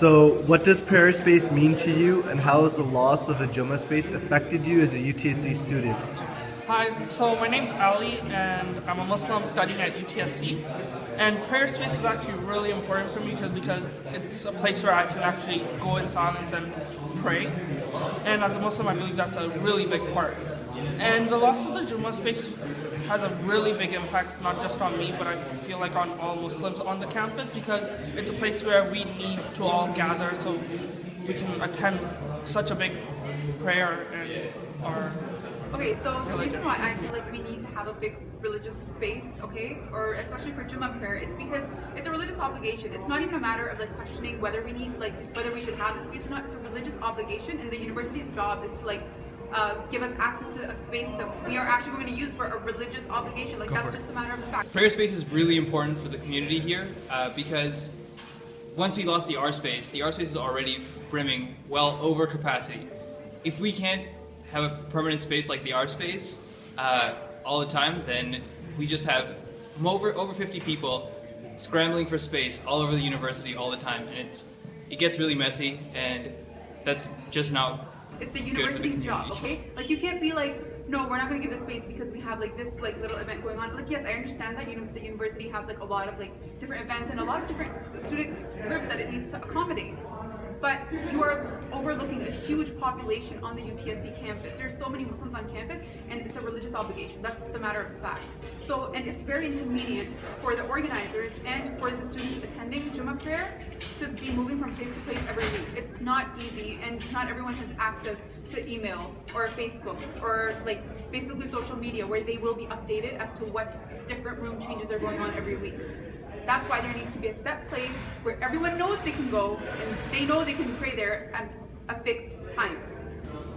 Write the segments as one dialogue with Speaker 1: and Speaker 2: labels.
Speaker 1: So, what does prayer space mean to you, and how has the loss of a Jummah space affected you as a UTSC student?
Speaker 2: Hi, so my name's Ali and I'm a Muslim studying at UTSC, and prayer space is actually really important for me because it's a place where I can actually go in silence and pray, and as a Muslim I believe that's a really big part. And the loss of the Jummah space has a really big impact, not just on me, but I feel like on all Muslims on the campus, because it's a place where we need to all gather so we can attend such a big prayer and our
Speaker 3: Okay, so the reason why I feel like we need to have a fixed religious space, okay, or especially for Jummah prayer, is because it's a religious obligation. It's not even a matter of like questioning whether we need, like, whether we should have the space or not. It's a religious obligation, and the university's job is to like give us access to a space that we are actually going to use for a religious obligation. Like, that's just a matter of fact.
Speaker 4: Prayer space is really important for the community here because once we lost the art space is already brimming well over capacity. If we can't have a permanent space like the art space all the time, then we just have over 50 people scrambling for space all over the university all the time, and it gets really messy, and that's just not
Speaker 3: it's the university's job, okay? Like, you can't be like, no, we're not going to give this space because we have like this like little event going on. Like, yes, I understand that the university has like a lot of like different events and a lot of different student groups that it needs to accommodate. But you are overlooking a huge population on the UTSC campus. There's so many Muslims on campus, and it's a religious obligation. That's the matter of fact. So, and it's very inconvenient for the organizers and for the students attending Jummah prayer to be moving from place to place every week. It's not easy, and not everyone has access to email or Facebook or like basically social media where they will be updated as to what different room changes are going on every week. That's why there needs to be a set place where everyone knows they can go and they know they can pray there at a fixed time.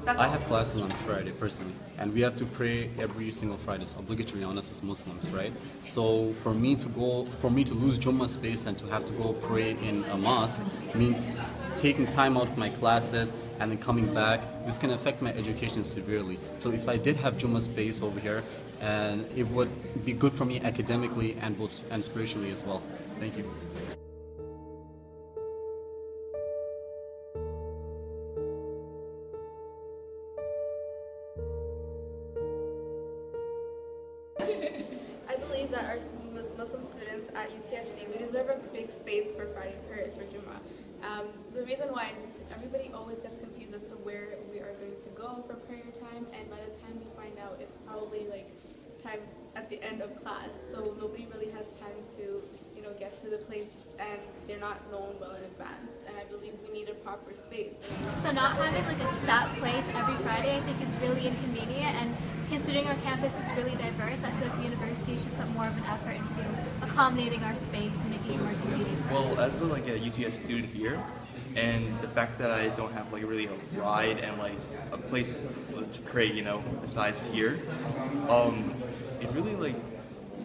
Speaker 5: I have classes on Friday personally, and we have to pray every single Friday. It's obligatory on us as Muslims, right? So for me to lose Jummah space and to have to go pray in a mosque means taking time out of my classes and then coming back. This can affect my education severely. So if I did have Jummah space over here, and it would be good for me academically and spiritually as well. Thank you.
Speaker 6: I believe that our Muslim students at UTSC, we deserve a big space for Friday prayers for Jummah. The reason why is everybody always gets confused as to where we are going to go for prayer time, and by the time we find out, it's probably like time at the end of class, so nobody really has time to, get to the place, and they're not known well in advance, and I believe we need a proper space.
Speaker 7: So not having like a set place every Friday I think is really inconvenient, and considering our campus is really diverse, I feel like the university should put more of an effort into accommodating our space and making it more convenient.
Speaker 8: Well, as a UTS student here, and the fact that I don't have really a ride and a place to pray, besides here, it really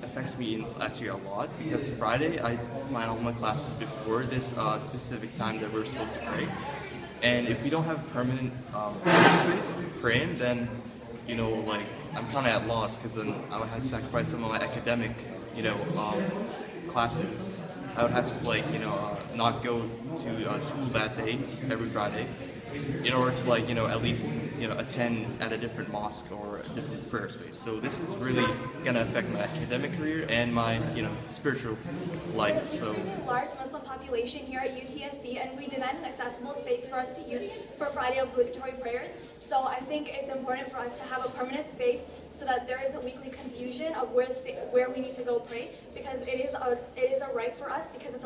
Speaker 8: affects me actually a lot, because Friday I plan all my classes before this specific time that we're supposed to pray, and if we don't have permanent prayer space to pray in, then I'm kind of at loss, because then I would have to sacrifice some of my academic classes. I would have to not go to school that day every Friday in order to at least attend at a different mosque or a different prayer space. So this is really gonna affect my academic career and my spiritual life.
Speaker 9: There's an extremely large Muslim population here at UTSC, and we demand an accessible space for us to use for Friday obligatory prayers. So I think it's important for us to have a permanent space so that there isn't weekly confusion of where we need to go pray, because it is a right for us, because it's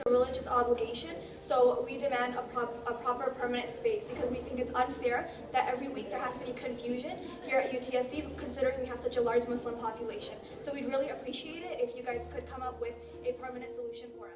Speaker 9: a religious obligation. So we demand a proper permanent space, because we think it's unfair that every week there has to be confusion here at UTSC, considering we have such a large Muslim population. So we'd really appreciate it if you guys could come up with a permanent solution for us.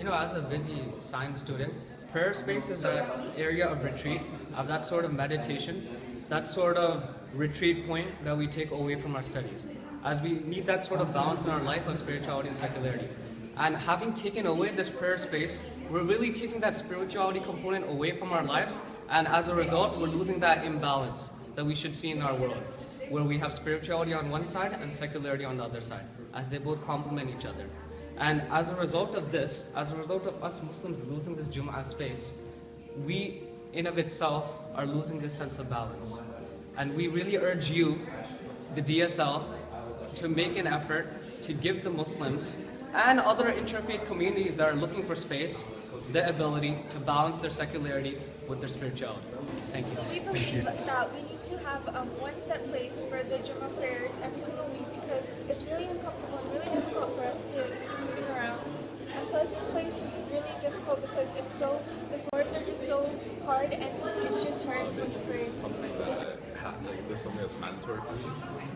Speaker 10: As a busy science student, prayer space is that area of retreat, of that sort of meditation, that sort of retreat point that we take away from our studies, as we need that sort of balance in our life of spirituality and secularity. And having taken away this prayer space, we're really taking that spirituality component away from our lives, and as a result, we're losing that imbalance. that we should see in our world, where we have spirituality on one side and secularity on the other side, as they both complement each other. And as a result of this, as a result of us Muslims losing this Jummah space, we in of itself are losing this sense of balance. And we really urge you, the DSL, to make an effort to give the Muslims and other interfaith communities that are looking for space the ability to balance their secularity with their spirituality. Thank you.
Speaker 11: So we believe that we need to have one set place for the Jummah prayers every single week, because it's really uncomfortable and really difficult for us to keep moving around. And plus this place is really difficult because the floors are just so hard and it just hurts when you pray.
Speaker 12: This is something that's mandatory for me,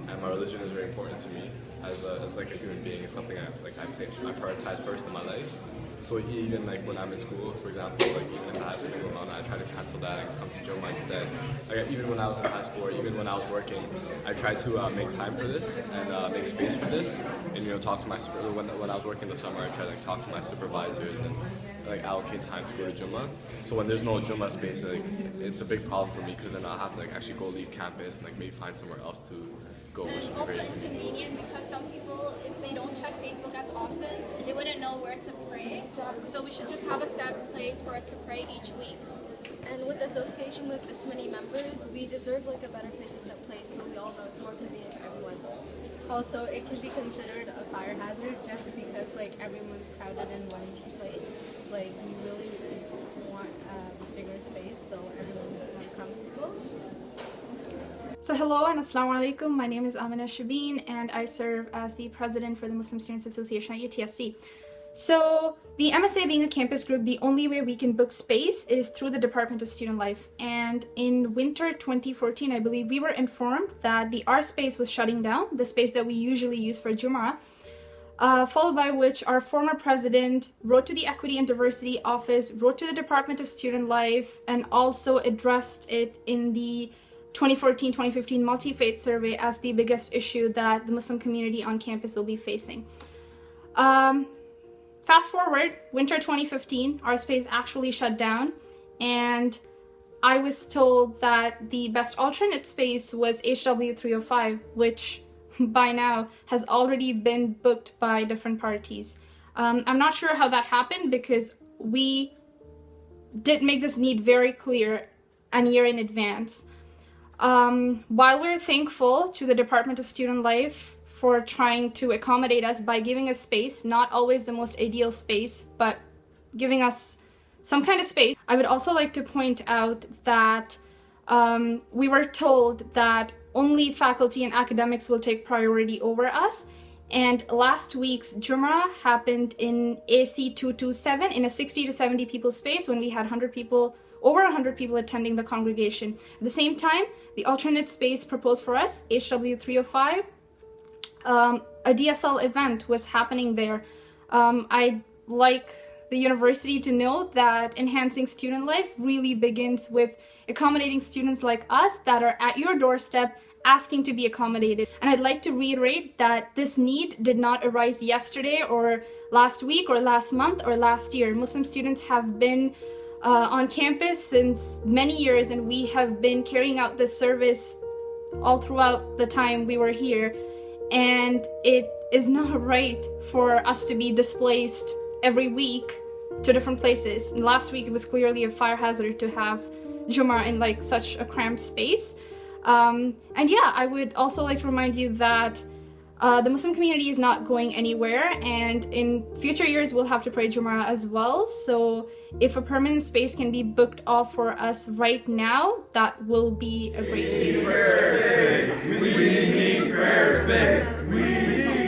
Speaker 12: and my religion is very important to me as like a human being. It's something I prioritize first in my life. So even like when I'm in school, for example, like even in high school and all that, I try to cancel that and come to Jummah instead. Like even when I was in high school or even when I was working, I tried to make time for this and make space for this, and talk to my when I was working the summer, I tried to talk to my supervisors and allocate time to go to Jummah. So when there's no Jummah space, it's a big problem for me, because then I'll have to actually go leave campus and maybe find somewhere else to go, which would be great.
Speaker 13: It's also inconvenient because some people, if they don't check Facebook as often, they wouldn't know where to pray. So we should just have a set place for us to pray each week.
Speaker 14: And with the association with this many members, we deserve a better place to set place, so we all know it's more convenient for everyone.
Speaker 15: Also, it can be considered a fire hazard just because everyone's crowded in one place. We really want a bigger space so everyone's more comfortable.
Speaker 16: So hello and assalamu alaikum. My name is Amina Shabeen and I serve as the president for the Muslim Students Association at UTSC. So the MSA being a campus group, the only way we can book space is through the Department of Student Life. And in winter 2014, I believe, we were informed that the R space was shutting down, the space that we usually use for Jummah, followed by which our former president wrote to the Equity and Diversity Office, wrote to the Department of Student Life, and also addressed it in the 2014-2015 multi-faith survey as the biggest issue that the Muslim community on campus will be facing. Fast forward, winter 2015, our space actually shut down, and I was told that the best alternate space was HW 305, which by now has already been booked by different parties. I'm not sure how that happened because we did make this need very clear a year in advance. While we're thankful to the Department of Student Life for trying to accommodate us by giving us space, not always the most ideal space, but giving us some kind of space, I would also like to point out that we were told that only faculty and academics will take priority over us. And last week's Jummah happened in AC 227 in a 60 to 70 people space when we had over 100 people attending the congregation. At the same time, the alternate space proposed for us, HW 305, a DSL event was happening there. I'd like the university to know that enhancing student life really begins with accommodating students like us that are at your doorstep asking to be accommodated. And I'd like to reiterate that this need did not arise yesterday or last week or last month or last year. Muslim students have been on campus since many years, and we have been carrying out this service all throughout the time we were here. And it is not right for us to be displaced every week to different places. And last week it was clearly a fire hazard to have Jummah in such a cramped space. And yeah, I would also like to remind you that the Muslim community is not going anywhere, and in future years we'll have to pray Jummah as well. So if a permanent space can be booked off for us right now, that will be a great thing.
Speaker 17: We need prayer space. We need